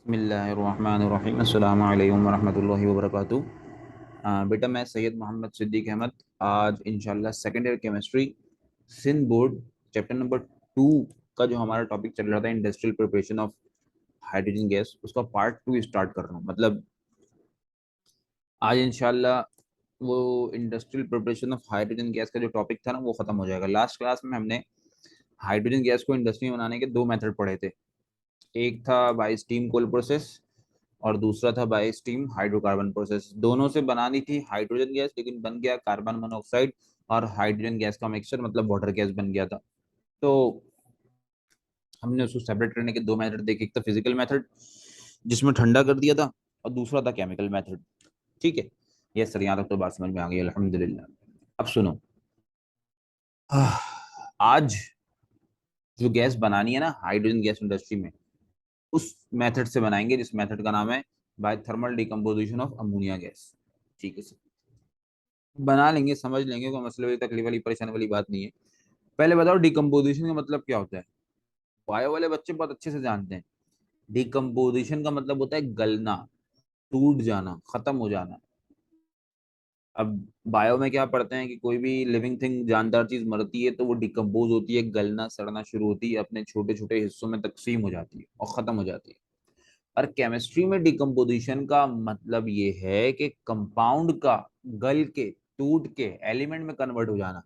बिस्मिल्लाहिर्रहमानिर्रहीम अस्सलामु अलैकुम वरहमतुल्लाहि वबरकातुहू। बेटा मैं सैयद मोहम्मद सिद्दीक अहमद आज इंशाल्लाह second year chemistry Sindh board chapter number 2 का जो हमारा टॉपिक चल रहा था industrial preparation of hydrogen gas उसका पार्ट 2 स्टार्ट कर रहा हूँ। मतलब आज इंशाल्लाह वो industrial preparation of hydrogen gas का जो टॉपिक था ना वो खत्म हो जाएगा। लास्ट क्लास में हमने हाइड्रोजन गैस को इंडस्ट्री में बनाने के दो मेथड पढ़े थे। एक था बाय स्टीम कोल प्रोसेस और दूसरा था बाय स्टीम हाइड्रोकार्बन प्रोसेस। दोनों से बनानी थी हाइड्रोजन गैस, लेकिन बन गया कार्बन मोनोऑक्साइड और हाइड्रोजन गैस का मिक्सचर, मतलब वाटर गैस बन गया था। तो हमने उसको सेपरेट करने के दो मेथड देखे। एक था फिजिकल मेथड जिसमें ठंडा कर दिया था और दूसरा था केमिकल मेथड। ठीक है, ये सर यहाँ तक तो बात समझ में आ गई अल्हम्दुलिल्लाह। अब सुनो, आज जो गैस बनानी है ना हाइड्रोजन गैस इंडस्ट्री में, उस मेथड से बनाएंगे जिस मेथड का नाम है by thermal decomposition of ammonia gas. ठीक है सर, बना लेंगे, समझ लेंगे, कोई मसले वाली तकलीफ वाली परेशानी वाली बात नहीं है। पहले बताओ डिकम्पोजिशन का मतलब क्या होता है। बायो वाले बच्चे बहुत अच्छे से जानते हैं। डिकम्पोजिशन का मतलब होता है गलना, टूट जाना, खत्म हो जाना। अब बायो में क्या पढ़ते हैं कि कोई भी लिविंग थिंग, जानदार चीज मरती है तो वो डिकम्पोज होती है, गलना सड़ना शुरू होती है, अपने छोटे छोटे हिस्सों में तकसीम हो जाती है और खत्म हो जाती है। और केमिस्ट्री में डिकम्पोजिशन का मतलब ये है कि कंपाउंड का गल के, टूट के एलिमेंट में कन्वर्ट हो जाना।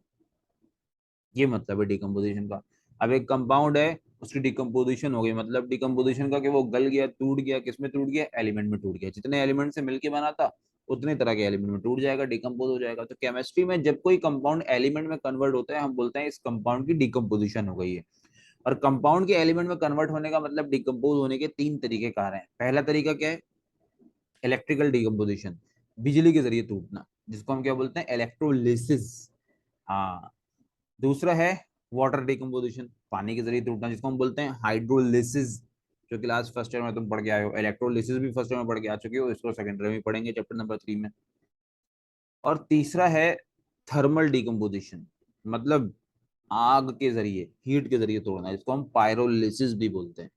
ये मतलब है डिकम्पोजिशन का। अब एक कंपाउंड है, उसकी डिकम्पोजिशन हो गई, मतलब डिकम्पोजिशन का कि वो गल गया, टूट गया। किस में टूट गया? एलिमेंट में टूट गया। जितने एलिमेंट से मिलके बना था उतने तरह के एलिमेंट में टूट जाएगा, डिकम्पोज हो जाएगा। तो केमिस्ट्री में जब कोई कंपाउंड एलिमेंट में कन्वर्ट होता है हम बोलते हैं इस कंपाउंड की डिकम्पोजिशन हो गई है। और कंपाउंड के एलिमेंट में कन्वर्ट होने का मतलब डिकम्पोज होने के तीन तरीके कार हैं। पहला तरीका क्या है? इलेक्ट्रिकल डिकम्पोजिशन, बिजली के जरिए टूटना, जिसको हम क्या बोलते हैं? इलेक्ट्रोलिसिस। हाँ। दूसरा है वाटर डिकम्पोजिशन, पानी के जरिए टूटना, जिसको हम बोलते हैं हाइड्रोलिसिस। जो क्लास फर्स्ट ईयर में तुम पढ़ के आए हो, इलेक्ट्रोलिसिस भी फर्स्ट ईयर में पढ़ के आ चुके हो, इसको सेकेंड ईयर में पढ़ेंगे चैप्टर नंबर 3 में। और तीसरा है थर्मल डिकम्पोजिशन, मतलब आग के जरिए, हीट के जरिए तोड़ना, जिसको हम पायरोलिसिस भी बोलते हैं।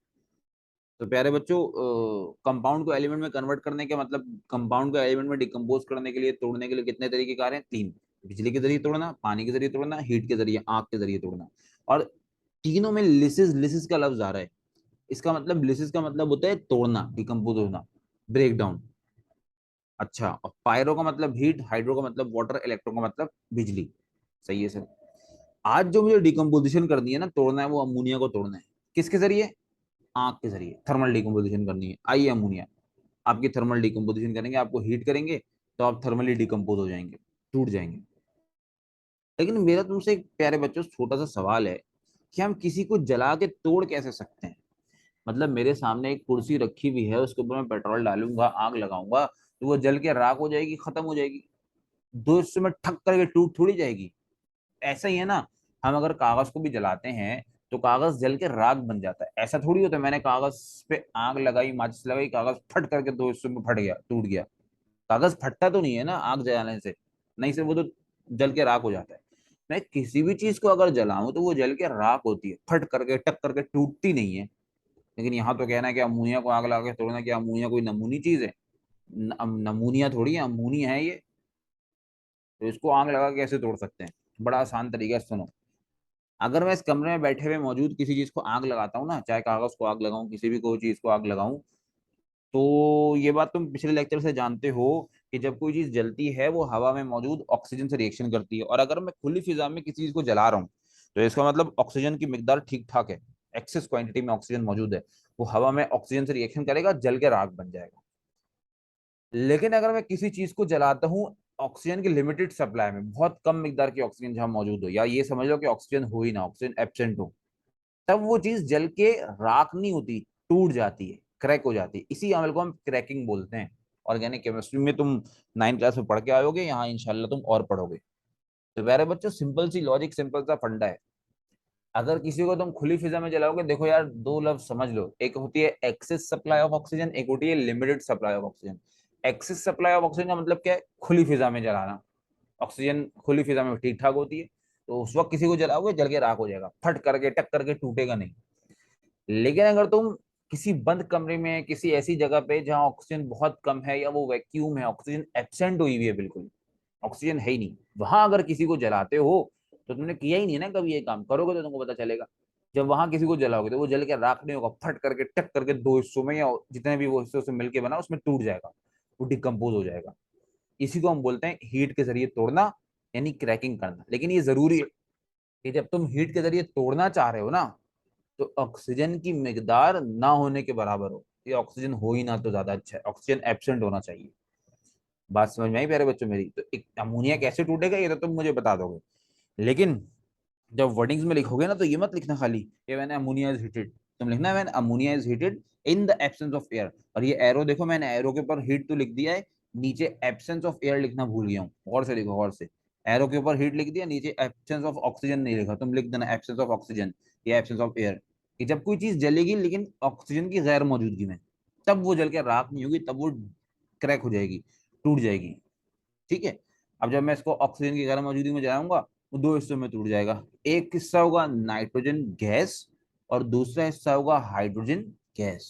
तो प्यारे बच्चों, कंपाउंड को एलिमेंट में कन्वर्ट करने के मतलब कंपाउंड को एलिमेंट में डिकम्पोज करने के लिए, तोड़ने के लिए कितने तरीके कार हैं? तीन। बिजली के जरिए तोड़ना, पानी के जरिए तोड़ना, हीट के जरिए, आग के जरिए तोड़ना। और तीनों में लिसिस, लिसिस का लफ्ज आ रहा है। इसका मतलब, लिसिस का मतलब होता है तोड़ना, डिकम्पोज होना, ब्रेक डाउन। अच्छा, और पायरो का मतलब हीट, हाइड्रो का मतलब वाटर, इलेक्ट्रो का मतलब बिजली। सही है सर। आज जो मुझे डिकम्पोजिशन करनी है ना, तोड़ना है, वो अमोनिया को तोड़ना है। किसके जरिए? आग के जरिए थर्मल डिकम्पोजिशन करनी है। आइए अमोनिया, आपकी थर्मल डिकम्पोजिशन करेंगे, आपको हीट करेंगे तो आप थर्मली डिकम्पोज हो जाएंगे, टूट जाएंगे। लेकिन मेरा तुमसे एक प्यारे बच्चों छोटा सा सवाल है कि हम किसी को जला के तोड़ कैसे सकते हैं? मतलब मेरे सामने एक कुर्सी रखी हुई है, उसके ऊपर मैं पेट्रोल डालूंगा, आग लगाऊंगा तो वो जल के राख हो जाएगी, खत्म हो जाएगी। दो हिस्से में ठक करके टूट थोड़ी जाएगी। ऐसा ही है ना, हम अगर कागज को भी जलाते हैं तो कागज जल के राख बन जाता है। ऐसा थोड़ी होता है मैंने कागज पे आग लगाई, माचिस लगाई, कागज फट करके दो हिस्सों में फट गया, टूट गया। कागज फटता तो नहीं है ना आग जलाने से, नहीं से वो तो जल के राख हो जाता है। मैं किसी भी चीज को अगर जलाऊं तो वो जल के राख होती है, फट करके टक करके टूटती नहीं है। लेकिन यहाँ तो कहना है कि अमोनिया को आग लगा के तोड़ना, क्या अमोनिया कोई नमूनी चीज है? नमूनिया थोड़ी है, अमोनिया है ये। तो इसको आग लगा के कैसे तोड़ सकते हैं? बड़ा आसान तरीका है, सुनो। अगर मैं इस कमरे में बैठे हुए मौजूद किसी चीज को आग लगाता हूँ ना, चाहे कागज को आग लगाऊं, किसी भी कोई चीज को आग लगाऊं, तो ये बात तुम पिछले लेक्चर से जानते हो कि जब कोई चीज जलती है वो हवा में मौजूद ऑक्सीजन से रिएक्शन करती है। और अगर मैं खुली फिजा में किसी चीज को जला रहा हूँ तो इसका मतलब ऑक्सीजन की मिकदार ठीक ठाक है, एक्सेस क्वांटिटी में ऑक्सीजन मौजूद है। वो हवा में ऑक्सीजन से रिएक्शन करेगा, जल के राख बन जाएगा। लेकिन अगर मैं किसी चीज को जलाता हूँ ऑक्सीजन की लिमिटेड सप्लाई में, बहुत कम मिकदार की ऑक्सीजन जहां मौजूद हो, या ये समझ लो कि ऑक्सीजन हो ही ना, ऑक्सीजन एब्सेंट हो, तब वो चीज जल के राख नहीं होती, टूट जाती है, क्रैक हो जाती है। इसी अमल को हम क्रैकिंग बोलते हैं। ऑर्गेनिक केमिस्ट्री में तुम 9 क्लास में पढ़ के आओगे, यहाँ इंशाल्लाह तुम और पढ़ोगे। तो प्यारे बच्चों, सिंपल सी लॉजिक, सिंपल सा फंडा है। अगर किसी को तुम खुली फिजा में जलाओगे, देखो यार, दो लफ्ज समझ लो, एक होती है एक्सेस सप्लाई ऑफ ऑक्सीजन, एक होती है limited supply of oxygen. Excess supply of oxygen का मतलब क्या है? खुली फिजा में जलाना। ऑक्सीजन खुली फिजा में ठीक ठाक होती है, तो उस वक्त किसी को जलाओगे जल के राख हो जाएगा, फट करके टक करके टूटेगा नहीं। लेकिन अगर तुम किसी बंद कमरे में, किसी ऐसी जगह पे जहाँ ऑक्सीजन बहुत कम है या वो वैक्यूम है, ऑक्सीजन एब्सेंट हुई हुई है, बिल्कुल ऑक्सीजन है ही नहीं, वहां अगर किसी को जलाते हो तो तुमने किया ही नहीं ना कभी, ये काम करोगे तो तुमको पता चलेगा। जब वहां किसी को जलाओगे तो वो जल के राख नहीं होगा, फट करके टक करके दो हिस्सों में या जितने भी वो हिस्सों से मिलके बना उसमें टूट जाएगा, वो डिकम्पोज हो जाएगा। इसी को हम बोलते हैं हीट के जरिए तोड़ना, यानी क्रैकिंग करना। लेकिन ये जरूरी है कि जब तुम हीट के जरिए तोड़ना चाह रहे हो ना, तो ऑक्सीजन की मिकदार ना होने के बराबर हो, ये ऑक्सीजन हो ही ना तो ज्यादा अच्छा है, ऑक्सीजन एब्सेंट होना चाहिए। बात समझ में आई प्यारे बच्चों मेरी? तो एक अमोनिया कैसे टूटेगा ये तो तुम मुझे बता दोगे, लेकिन जब वर्डिंग्स में लिखोगे ना तो ये मत लिखना खाली कि मैंने अमोनिया इज हीटेड, तुम लिखना मैंने ammonia is heated in the absence of air. और ये एरो देखो, मैंने एरो के ऊपर हीट तो लिख दिया है, नीचे एब्सेंस ऑफ एयर लिखना भूल गया हूँ, गौर से लिखो गौर से। एरो के ऊपर हीट लिख दिया, नीचे एब्सेंस ऑफ ऑक्सीजन नहीं लिखा, तुम लिख देना एब्सेंस ऑफ ऑक्सीजन या एब्सेंस ऑफ एयर। कि जब कोई चीज जलेगी लेकिन ऑक्सीजन की गैर मौजूदगी में, तब वो जल के राख नहीं होगी, तब वो क्रैक हो जाएगी, टूट जाएगी। ठीक है। अब जब मैं इसको ऑक्सीजन की गैर मौजूदगी में जलाऊंगा, वो दो हिस्सों में टूट जाएगा। एक हिस्सा होगा नाइट्रोजन गैस और दूसरा हिस्सा होगा हाइड्रोजन गैस।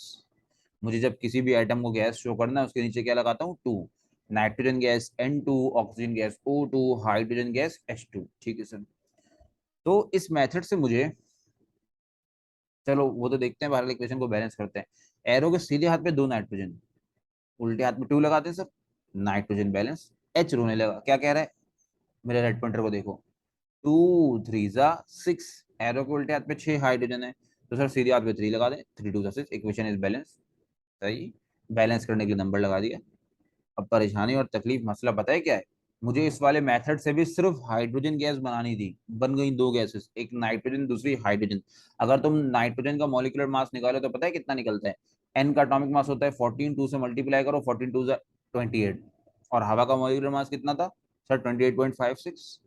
मुझे जब किसी भी आइटम को गैस शो करना है उसके नीचे क्या लगाता हूँ? Two. Nitrogen gas N2, oxygen gas O2, hydrogen gas H2। ठीक है सर। तो इस मेथड से मुझे, चलो वो तो देखते हैं, बाहर इक्वेशन को बैलेंस करते हैं। एरो के सीधे हाथ पे दो नाइट्रोजन, उल्टे हाथ में टू लगाते हैं सर, नाइट्रोजन बैलेंस। एच रोने लगा, क्या कह रहा है? मेरे रेड पॉइंटर को देखो, 2 3 जा 6, एरो के उल्टे हाथ पे 6 हाइड्रोजन है, तो सर सीधे हाथ पे 3 लगा दें, 3 2 जा 6, इक्वेशन इज बैलेंस। सही। बैलेंस करने के लिए नंबर लगा दिया। अब परेशानी और तकलीफ मसला पता है क्या है? मुझे इस वाले मेथड से भी सिर्फ हाइड्रोजन गैस बनानी थी, बन गई दो गैसेस, एक नाइट्रोजन दूसरी हाइड्रोजन। अगर तुम नाइट्रोजन का मॉलिक्यूलर मास निकालो तो पता है कितना निकलता है? एन का एटॉमिक मास होता है 14, 2 से मल्टीप्लाई करो, 14 2 जा 28। और हवा का मॉलिक्यूलर मास कितना था सर? 28.56।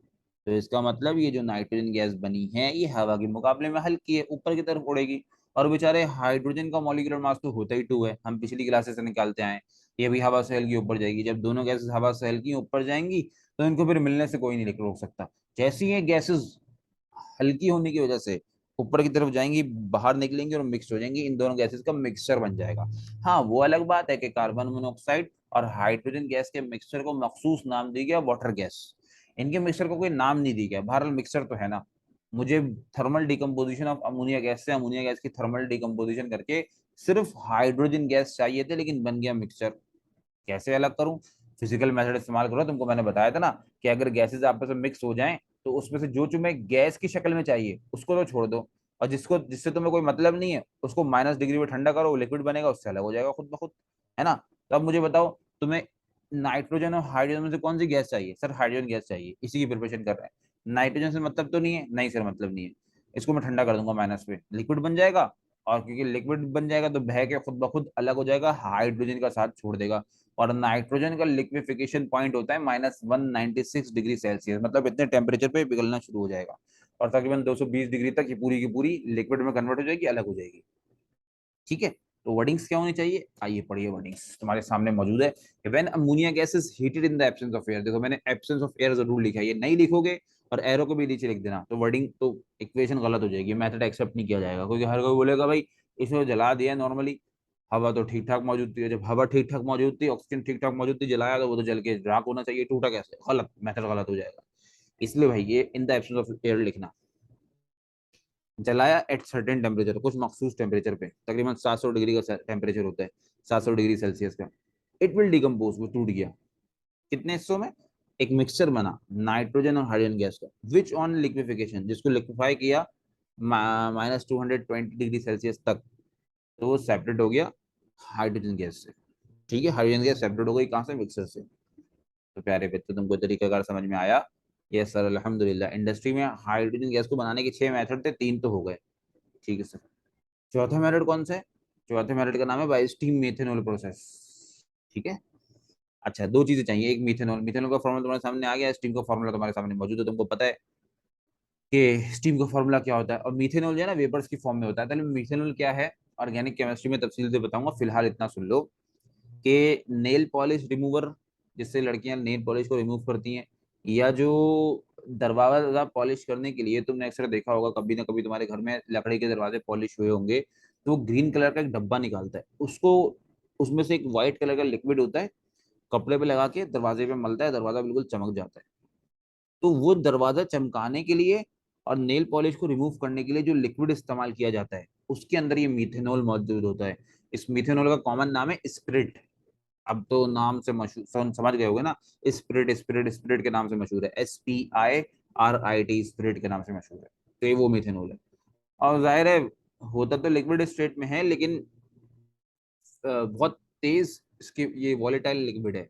तो इसका मतलब ये जो नाइट्रोजन गैस बनी है ये हवा के मुकाबले में हल्की है, ऊपर की तरफ उड़ेगी। और बेचारे हाइड्रोजन का मॉलिक्यूलर मास तो होता ही 2 है, हम पिछली क्लासेस से निकालते आए हैं। ये भी हवा से हल्की ऊपर जाएगी, जब दोनों गैसेस हवा से हल्की ऊपर जाएंगी तो इनको फिर मिलने से कोई नहीं रोक सकता। जैसे ही ये गैसेस हल्की होने की वजह से ऊपर की तरफ जाएंगी, बाहर निकलेंगी और मिक्स हो जाएंगी, इन दोनों गैसेस का मिक्सचर बन जाएगा। हाँ, वो अलग बात है कि कार्बन मोनोऑक्साइड और हाइड्रोजन गैस के मिक्सचर को मखसूस नाम दिया गया वाटर गैस। इनके मिक्सचर को कोई नाम नहीं दिया गया, बहरहाल मिक्सचर तो है ना। मुझे thermal decomposition of ammonia gas से अमोनिया गैस की थर्मल डिकम्पोजिशन करके सिर्फ हाइड्रोजन गैस चाहिए थे, लेकिन बन गया मिक्सचर। कैसे अलग करूं? फिजिकल मेथड इस्तेमाल करो, तुमको मैंने बताया था ना कि अगर गैसेस आपस में मिक्स हो जाएं तो उसमें से जो तुम्हें गैस की शक्ल में चाहिए उसको तो छोड़ दो, और जिससे तुम्हें कोई मतलब नहीं है उसको -डिग्री में ठंडा करो, वो लिक्विड बनेगा, उससे अलग हो जाएगा खुद ब खुद। है ना? तो अब मुझे बताओ, तुम्हें नाइट्रोजन और हाइड्रोजन में से कौन सी गैस चाहिए? सर हाइड्रोजन गैस चाहिए, इसी की प्रिपरेशन कर रहे हैं। नाइट्रोजन से मतलब तो नहीं है? नहीं सर, मतलब नहीं है। इसको मैं ठंडा कर दूंगा माइनस पे, लिक्विड बन जाएगा। और क्योंकि लिक्विड बन जाएगा तो बह के खुद ब खुद अलग हो जाएगा, हाइड्रोजन का साथ छोड़ देगा। और नाइट्रोजन का लिक्विफिकेशन पॉइंट होता है -196 डिग्री सेल्सियस, मतलब इतने टेम्परेचर पे पिघलना शुरू हो जाएगा। और तकरीबन 220 डिग्री तक ये पूरी की पूरी लिक्विड में कन्वर्ट हो जाएगी, अलग हो जाएगी। ठीक है। तो वर्डिंग्स क्या होनी चाहिए? आइए पढ़िए, वर्डिंग्स तुम्हारे सामने मौजूद है। When ammonia gas is heated in the absence of air, देखो मैंने एब्सेंस ऑफ एयर जरूर लिखा है, ये नहीं लिखोगे और एरो को भी नीचे लिख देना तो वर्डिंग तो इक्वेशन गलत हो जाएगी, मेथड एक्सेप्ट नहीं किया जाएगा, क्योंकि हर कोई बोलेगा भाई इसमें जला दिया नॉर्मली, हवा तो ठीक ठाक मौजूद थी, जब हवा ठीक ठाक मौजूद थी, ऑक्सीजन ठीक ठाक मौजूद थी, जलाया तो वो तो जल के राख होना चाहिए, टूटा कैसे? गलत, मेथड गलत हो जाएगा। इसलिए भाई ये in the absence of air लिखना। जलाया एट सर्टेन टेम्परेचर, कुछ मखसूस टेम्परेचर पे, तकरीबन 700 डिग्री का टेम्परेचर होता है, 700 डिग्री सेल्सियस का। इट विल डिकम्पोज, वो टूट गया। कितने हिस्सों में? एक मिक्सचर बना नाइट्रोजन और हाइड्रोजन गैस का, विच ऑन लिक्विफिकेशन, जिसको लिक्विफाई किया -220 डिग्री सेल्सियस तक, तो वो सेपरेट हो गया हाइड्रोजन गैस से। ठीक है, हाइड्रोजन गैस सेपरेट हो गई कहाँ से? मिक्सर से। तो प्यारे बच्चों, तुमको तरीकाकार समझ में आया? यस सर, अल्हम्दुलिल्लाह। इंडस्ट्री में हाइड्रोजन गैस को बनाने के 6 मेथड थे, 3 तो हो गए। ठीक है सर। चौथा मेथड कौन सा है? चौथे मेथड का नाम है बाय स्टीम मेथेनॉल प्रोसेस। ठीक है। अच्छा, दो चीजें चाहिए, एक मिथेनॉल, मिथेनॉल का फॉर्मूला तुम्हारे सामने आ गया, स्टीम का फॉर्मूला तुम्हारे सामने मौजूद है, तुमको पता है कि स्टीम का फॉर्मूला क्या होता है। और मिथेनॉल जो है ना वेपर्स की फॉर्म में होता है। पहले मिथेनॉल क्या है ऑर्गेनिक केमिस्ट्री में तफसील से बताऊंगा, फिलहाल इतना सुन लो कि नेल पॉलिश रिमूवर, जिससे लड़कियां नेल पॉलिश को रिमूव करती हैं, या जो दरवाजा पॉलिश करने के लिए तुमने अक्सर देखा होगा कभी ना कभी तुम्हारे घर में लकड़ी के दरवाजे पॉलिश हुए होंगे, तो वो ग्रीन कलर का एक डब्बा निकालता है उसको, उसमें से एक व्हाइट कलर का लिक्विड होता है, कपड़े पे लगा के दरवाजे पे मलता है, दरवाजा बिल्कुल चमक जाता है। तो वो दरवाजा चमकाने के लिए और नेल पॉलिश को रिमूव करने के लिए जो लिक्विड इस्तेमाल किया जाता है उसके अंदर ये मीथेनॉल मौजूद होता है। इस मीथेनॉल का कॉमन नाम है स्पिरिट। अब तो नाम से मशहूर समझ गए होगे ना, स्पिरिट स्पिरिट स्पिरिट के नाम से मशहूर है, SPIRIT, स्पिरिट के नाम से मशहूर है। तो ये वो मीथेनॉल है। और जाहिर है होता तो लिक्विड स्टेट में है, लेकिन बहुत तेज इसके ये वॉलेटाइल लिक्विड है।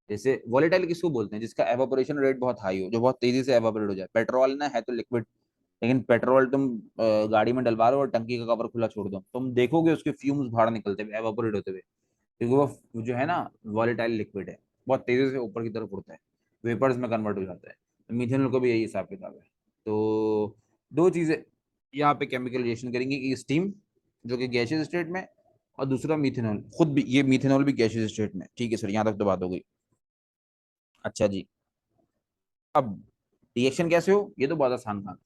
जैसे वॉलेटाइल किसको बोलते हैं, जिसका एवापोरेशन रेट बहुत हाई हो, जो बहुत तेजी से एवापोरेट हो जाए। पेट्रोल ना है तो लिक्विड, लेकिन पेट्रोल तुम गाड़ी में डलवा रहे हो और टंकी का कवर खुला छोड़ दो, तुम देखोगे उसके फ्यूम्स बाहर निकलते हुए, एवापोरेट होते हुए, क्योंकि वो जो है ना वॉलेटाइल लिक्विड है, बहुत तेजी से ऊपर की तरफ उड़ता है, वेपर्स में कन्वर्ट हो जाता है। तो मीथेनॉल को भी यही हिसाब किताब है। तो दो चीजें यहाँ पे केमिकल रिएक्शन करेंगे, कि स्टीम जो कि गैसियस स्टेट में, और दूसरा मीथेनॉल खुद भी, ये मीथेनॉल भी गैसियस स्टेट में। ठीक है सर, यहाँ तक तो बात हो गई। अच्छा जी, अब रिएक्शन कैसे हो, ये तो बहुत आसान था,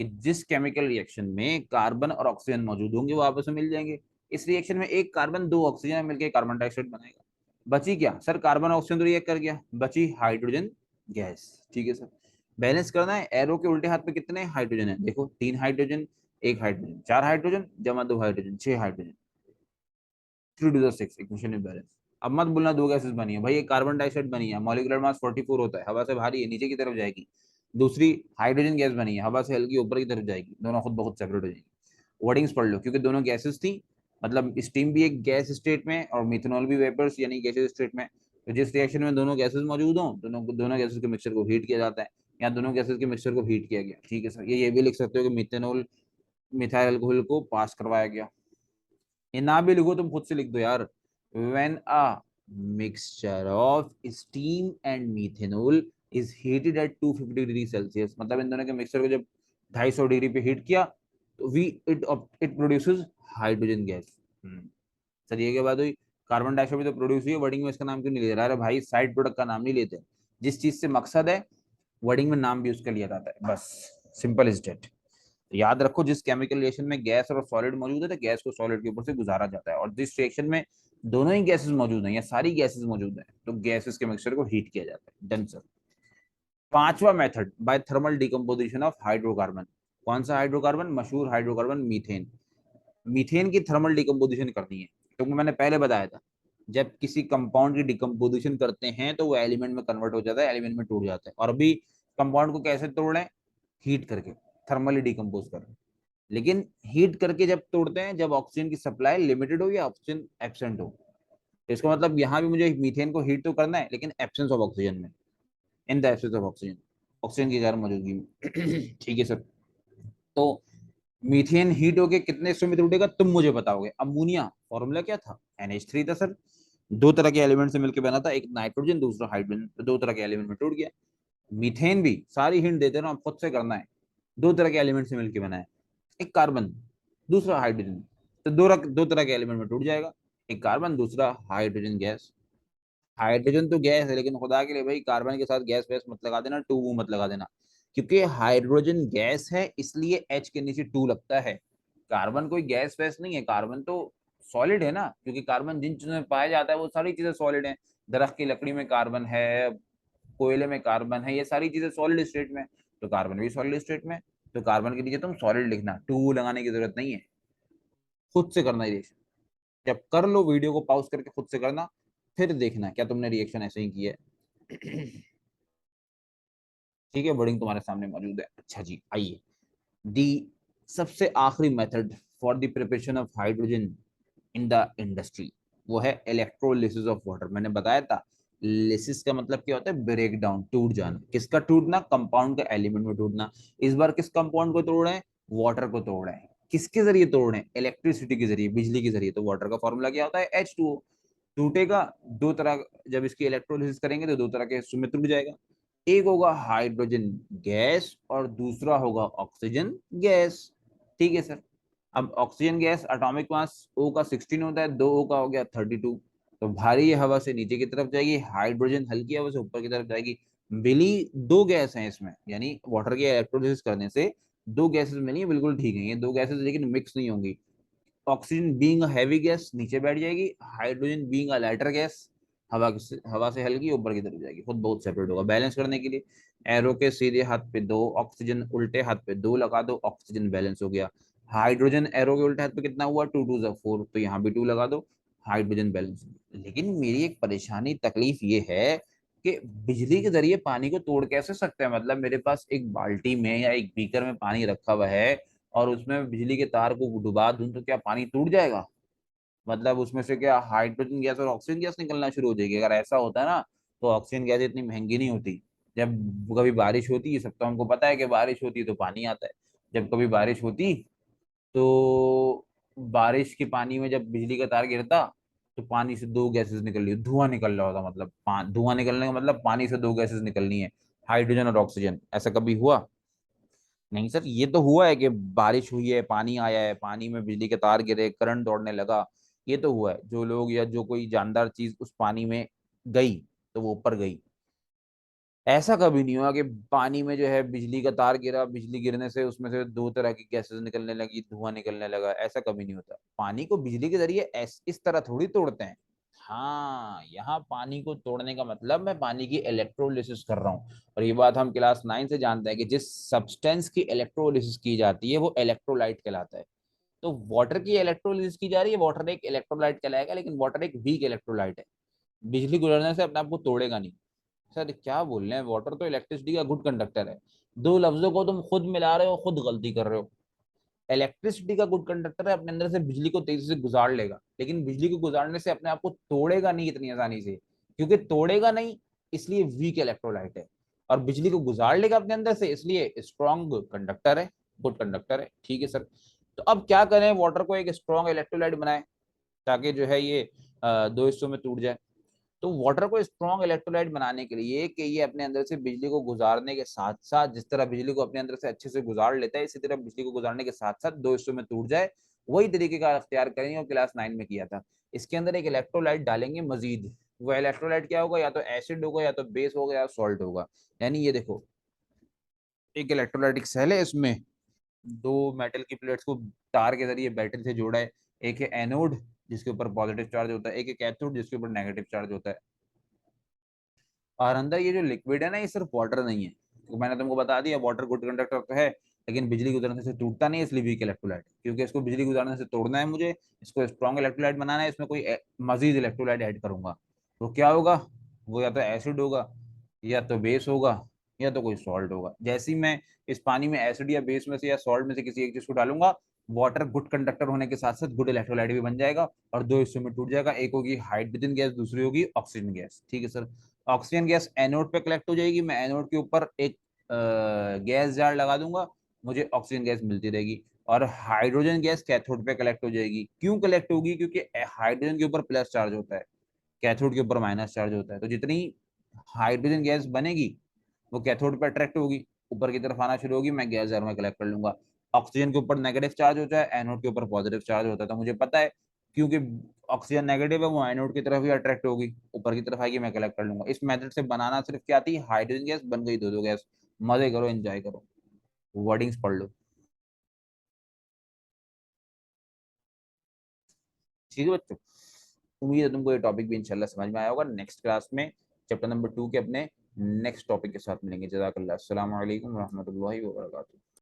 कि जिस केमिकल रिएक्शन में कार्बन और ऑक्सीजन मौजूद होंगे वो आपस में मिल जाएंगे। इस रिएक्शन में एक कार्बन दो ऑक्सीजन मिलकर कार्बन डाइऑक्साइड बनाएगा। बची क्या सर, कार्बन ऑक्सीजन तो रिएक्ट कर गया, बची हाइड्रोजन गैस। ठीक है सर, बैलेंस करना है। एरो के उल्टे हाथ पे कितने हाइड्रोजन है, देखो 3 हाइड्रोजन, 1 हाइड्रोजन, 4 हाइड्रोजन जमा 2 hydrogen, 6 hydrogen, 3 to the 6 equation में बैलेंस। अब मत बोलना दो गैसेस बनी है, भाई एक कार्बन डाइऑक्साइड बनी है, मॉलिक्यूलर मास 44 होता है, हवा से भारी है, नीचे की तरफ जाएगी। दूसरी हाइड्रोजन गैस बनी है, हवा से हल्की, ऊपर की तरफ जाएगी, दोनों खुद बहुत सेपरेट हो जाएंगी। वर्डिंग्स पढ़ लो, क्योंकि दोनों गैसेस थी, मतलब स्टीम भी एक गैस स्टेट में और मिथेनॉल भी वेपर्स यानी गैसेस स्टेट में। तो जिस रिएक्शन में दोनों गैसेस मौजूद हों, दोनों गैसेस के मिक्सचर को हीट किया जाता है, या दोनों गैसेस के मिक्सचर को हीट किया गया। ठीक है सर, ये भी लिख सकते हो कि मिथेनॉल मिथाइल अल्कोहल को पास करवाया गया। ये ना भी लिखो तुम खुद से लिख दो यार। When a mixture of steam and methanol is heated at 250 degree Celsius, मतलब इन दोनों के मिक्सचर को जब 250 डिग्री पे हीट किया, तो we it produces hydrogen gas. Sir ये क्या बात हुई, कार्बन डाइऑक्साइड भी तो प्रोड्यूस हुई है, वर्डिंग में इसका नाम क्यों नहीं ले रहा? अरे भाई साइड प्रोडक्ट का नाम नहीं लेते, जिस चीज से मकसद है वर्डिंग में नाम भी उसका लिया जाता है, बस सिंपल इज डेट। याद रखो, जिस केमिकल रिएक्शन में गैस और सॉलिड मौजूद है तो गैस को सॉलिड के ऊपर से गुजारा जाता है, और जिस रिएक्शन में दोनों ही गैसेस मौजूद हैं या सारी गैसेस मौजूद हैं तो गैसेस के मिक्सचर को हीट किया जाता है। Done sir. पांचवा method, by thermal decomposition of hydrocarbon. कौन सा हाइड्रोकार्बन? मशहूर हाइड्रोकार्बन मीथेन। मीथेन की थर्मल डिकम्पोजिशन करनी है, क्योंकि मैंने पहले बताया था, जब किसी कंपाउंड की डिकम्पोजिशन करते हैं तो वो एलिमेंट में कन्वर्ट हो जाता है, एलिमेंट में टूट जाता है। और अभी कंपाउंड को कैसे तोड़ लें? हीट करके, थर्मली डिकम्पोज कर। लेकिन हीट करके जब तोड़ते हैं जब ऑक्सीजन की सप्लाई लिमिटेड हो या ऑक्सीजन एब्सेंट हो। तो इसका मतलब यहाँ भी मुझे मीथेन को हीट तो करना है, लेकिन एब्सेंस ऑफ ऑक्सीजन में, in the absence of oxygen, oxygen की गैर मौजूदगी में। ठीक है सर। तो मीथेन हीट होके कितने हिस्सों में टूटेगा तुम मुझे बताओगे। अमोनिया फॉर्मूला क्या था? NH3 था सर। दो तरह के एलिमेंट से मिलकर बना था, एक नाइट्रोजन दूसरा हाइड्रोजन, तो दो तरह के एलिमेंट में टूट गया। मीथेन भी, सारी हिंट देते रहो, आप खुद से करना है। दो तरह के एलिमेंट से मिलकर बना है, एक कार्बन दूसरा हाइड्रोजन, तो दो तरह के एलिमेंट में टूट जाएगा, एक कार्बन दूसरा हाइड्रोजन गैस। हाइड्रोजन तो गैस है, लेकिन खुदा के लिए भाई कार्बन के साथ गैस वैस मत लगा देना, टू मत लगा देना, क्योंकि हाइड्रोजन गैस है इसलिए H के नीचे टू लगता है। कार्बन कोई गैस वैस नहीं है, कार्बन तो सॉलिड है ना, क्योंकि कार्बन जिन चीजों में पाया जाता है वो सारी चीजें सॉलिड है। दरख्त की लकड़ी में कार्बन है, कोयले में कार्बन है, ये सारी चीजें सॉलिड स्टेट में, तो कार्बन भी सॉलिड स्टेट में। तो कार्बन के नीचे तुम सॉलिड लिखना, टू लगाने की जरूरत नहीं है, खुद से करना रिएक्शन। जब कर लो वीडियो को पॉज करके खुद से करना, फिर देखना क्या तुमने रिएक्शन ऐसे ही की है। ठीक है, वर्डिंग तुम्हारे सामने मौजूद है। अच्छा जी, आइए। दी सबसे आखिरी method for the preparation of hydrogen in the industry, वो है इलेक्ट्रोलिसिस ऑफ वाटर। मैंने बताया था, लिसिस का मतलब क्या होता है? ब्रेक डाउन, टूट जाना। किसका टूटना? कंपाउंड का एलिमेंट में टूटना। इस बार किस कंपाउंड को तोड़ रहे हैं? वाटर को तोड़ रहे हैं। किसके जरिए तोड़ रहे हैं? इलेक्ट्रिसिटी के जरिए, बिजली के जरिए। तो वाटर का फॉर्मूला क्या होता है? H2O। टूटेगा दो तरह, जब इसकी इलेक्ट्रोलिसिस करेंगे तो दो तरह के हिस्सों में टूट जाएगा, एक होगा हाइड्रोजन गैस और दूसरा होगा ऑक्सीजन गैस। ठीक है सर। अब oxygen gas atomic mass O का 16 होता है, दो O का हो गया 32। तो भारी हवा से नीचे की तरफ जाएगी, हाइड्रोजन हल्की हवा से ऊपर की तरफ जाएगी। मिली दो गैस हैं इसमें, यानी वाटर के इलेक्ट्रोलिसिस करने से दो गैसेस मिली है, बिल्कुल ठीक है ये दो गैसेस, लेकिन मिक्स नहीं होंगी। Oxygen being a heavy gas नीचे बैठ जाएगी, hydrogen being a lighter gas हवा से हल्की ऊपर की तरफ जाएगी, खुद बहुत सेपरेट होगा। बैलेंस करने के लिए एरो के सीधे हाथ पे दो, ऑक्सीजन उल्टे हाथ पे दो लगा दो, ऑक्सीजन बैलेंस हो गया। हाइड्रोजन एरो के उल्टे हाथ पे कितना हुआ, 2 2 4, तो यहाँ भी 2 लगा दो, हाइड्रोजन बैलेंस। लेकिन मेरी एक परेशानी तकलीफ ये है कि बिजली के जरिए पानी को तोड़ कैसे सकते हैं। मतलब मेरे पास एक बाल्टी में या एक बीकर में पानी रखा हुआ है और उसमें बिजली के तार को डुबा दूं तो क्या पानी टूट जाएगा? मतलब उसमें से क्या हाइड्रोजन गैस और ऑक्सीजन गैस निकलना शुरू हो जाएगी? अगर ऐसा होता है ना तो ऑक्सीजन गैस इतनी महंगी नहीं होती। जब कभी बारिश होती है, सब तो हमको पता है कि बारिश होती है तो पानी आता है। जब कभी बारिश होती तो बारिश के पानी में जब बिजली का तार गिरता तो पानी से दो गैसेस निकल रही, धुआं निकल रहा होता। मतलब धुआं निकलने का मतलब पानी से दो गैसेस निकलनी है, हाइड्रोजन और ऑक्सीजन। ऐसा कभी हुआ? नहीं सर, ये तो हुआ है कि बारिश हुई है, पानी आया है, पानी में बिजली के तार गिरे, करंट दौड़ने लगा। ये तो हुआ है, जो लोग या जो कोई जानदार चीज उस पानी में गई तो वो ऊपर गई। ऐसा कभी नहीं हुआ कि पानी में जो है बिजली का तार गिरा, बिजली गिरने से उसमें से दो तरह की गैसेस निकलने लगी, धुआं निकलने लगा। ऐसा कभी नहीं होता। पानी को बिजली के जरिए इस तरह थोड़ी तोड़ते हैं। हाँ, यहाँ पानी को तोड़ने का मतलब मैं पानी की इलेक्ट्रोलिसिस कर रहा हूँ। और ये बात हम क्लास 9 से जानते हैं कि जिस सब्सटेंस की इलेक्ट्रोलिसिस की जाती है वो इलेक्ट्रोलाइट कहलाता है। तो वाटर की इलेक्ट्रोलिसिस की जा रही है, वाटर एक इलेक्ट्रोलाइट कहलाएगा, लेकिन वाटर एक वीक इलेक्ट्रोलाइट है। बिजली गुजरने से अपने आप को तोड़ेगा नहीं। सर क्या बोल रहे हैं, वाटर तो इलेक्ट्रिसिटी का गुड कंडक्टर है। दो लफ्जों को तुम खुद मिला रहे हो, खुद गलती कर रहे हो। इलेक्ट्रिसिटी का गुड कंडक्टर है, अपने अंदर से बिजली को तेजी से गुजार लेगा, लेकिन बिजली को गुजारने से अपने आप को तोड़ेगा नहीं इतनी आसानी से, क्योंकि तोड़ेगा नहीं इसलिए वीक इलेक्ट्रोलाइट है। और बिजली को गुजार लेगा अपने अंदर से इसलिए स्ट्रॉन्ग कंडक्टर है, गुड कंडक्टर है। ठीक है सर। तो अब क्या करें, वाटर को एक स्ट्रॉन्ग इलेक्ट्रोलाइट बनाए ताकि जो है ये दो हिस्सों में टूट जाए। तो वाटर को स्ट्रॉन्ग इलेक्ट्रोलाइट बनाने के लिए कि ये अपने अंदर से बिजली को गुजारने के साथ साथ, जिस तरह बिजली को अपने अंदर से अच्छे से गुजार लेता है, इसी तरह बिजली को गुजारने के साथ साथ दो हिस्सों में टूट जाए, वही तरीके का अख्तियार करेंगे और क्लास 9 में किया था। इसके अंदर एक इलेक्ट्रोलाइट डालेंगे मजीद। वो इलेक्ट्रोलाइट क्या होगा, या तो एसिड होगा, या तो बेस होगा, या सॉल्ट होगा। यानी ये देखो, एक इलेक्ट्रोलाइटिक सेल है, इसमें दो मेटल की प्लेट्स को तार के जरिए बैटरी से जोड़ा है। एक है एनोड जिसके ऊपर पॉजिटिव चार्ज होता है, एक है कैथोड जिसके ऊपर नेगेटिव चार्ज होता है। और अंदर ये जो लिक्विड है ना, ये सिर्फ वाटर नहीं है। तो मैंने तुमको बता दिया वाटर गुड कंडक्टर तो है, लेकिन बिजली गुजरने से टूटता नहीं है, इसलिए वीक इलेक्ट्रोलाइट। क्योंकि इसको बिजली गुजरने से तोड़ना है मुझे, इसको स्ट्रॉन्ग इलेक्ट्रोलाइट बनाना है, इसमें कोई मजीद इलेक्ट्रोलाइट ऐड करूंगा तो क्या होगा, वो या तो एसिड होगा, या तो बेस होगा, या तो कोई सॉल्ट होगा। जैसे ही मैं इस पानी में एसिड या बेस में से या सॉल्ट में से किसी एक चीज को डालूंगा, वाटर गुड कंडक्टर होने के साथ साथ गुड इलेक्ट्रोलाइट भी बन जाएगा और दो हिस्सों में टूट जाएगा। एक होगी हाइड्रोजन गैस, दूसरी होगी ऑक्सीजन गैस। ठीक है सर। ऑक्सीजन गैस एनोड पे कलेक्ट हो जाएगी, मैं एनोड के ऊपर एक गैस जार लगा दूंगा, मुझे ऑक्सीजन गैस मिलती रहेगी। और हाइड्रोजन गैस कैथोड पे कलेक्ट हो जाएगी। क्यों कलेक्ट होगी? क्योंकि हाइड्रोजन के ऊपर प्लस चार्ज होता है, कैथोड के ऊपर माइनस चार्ज होता है। तो जितनी हाइड्रोजन गैस बनेगी वो कैथोड पर अट्रैक्ट होगी, ऊपर की तरफ आना शुरू होगी, मैं गैस जार में कलेक्ट कर लूंगा। ऑक्सीजन के ऊपर नेगेटिव चार्ज होता है, एनोड के ऊपर पॉजिटिव चार्ज होता है। तो मुझे पता है क्योंकि ऑक्सीजन नेगेटिव है, वो एनोड की तरफ ही अट्रैक्ट होगी, ऊपर की तरफ आएगी, मैं कलेक्ट कर लूंगा। इस मेथड से बनाना सिर्फ क्या थी, हाइड्रोजन गैस बन गई दो दो गैस। मजे करो, एंजॉय करो, वर्डिंग्स पढ़ लो। ठीक है बच्चों, उम्मीद है तुमको ये टॉपिक भी इंशाल्लाह समझ में आया होगा। नेक्स्ट क्लास में चैप्टर नंबर 2 के अपने नेक्स्ट टॉपिक के साथ मिलेंगे। जज़ाकल्लाह, अस्सलाम वालेकुम रहमतुल्लाहि व बरकातुहू।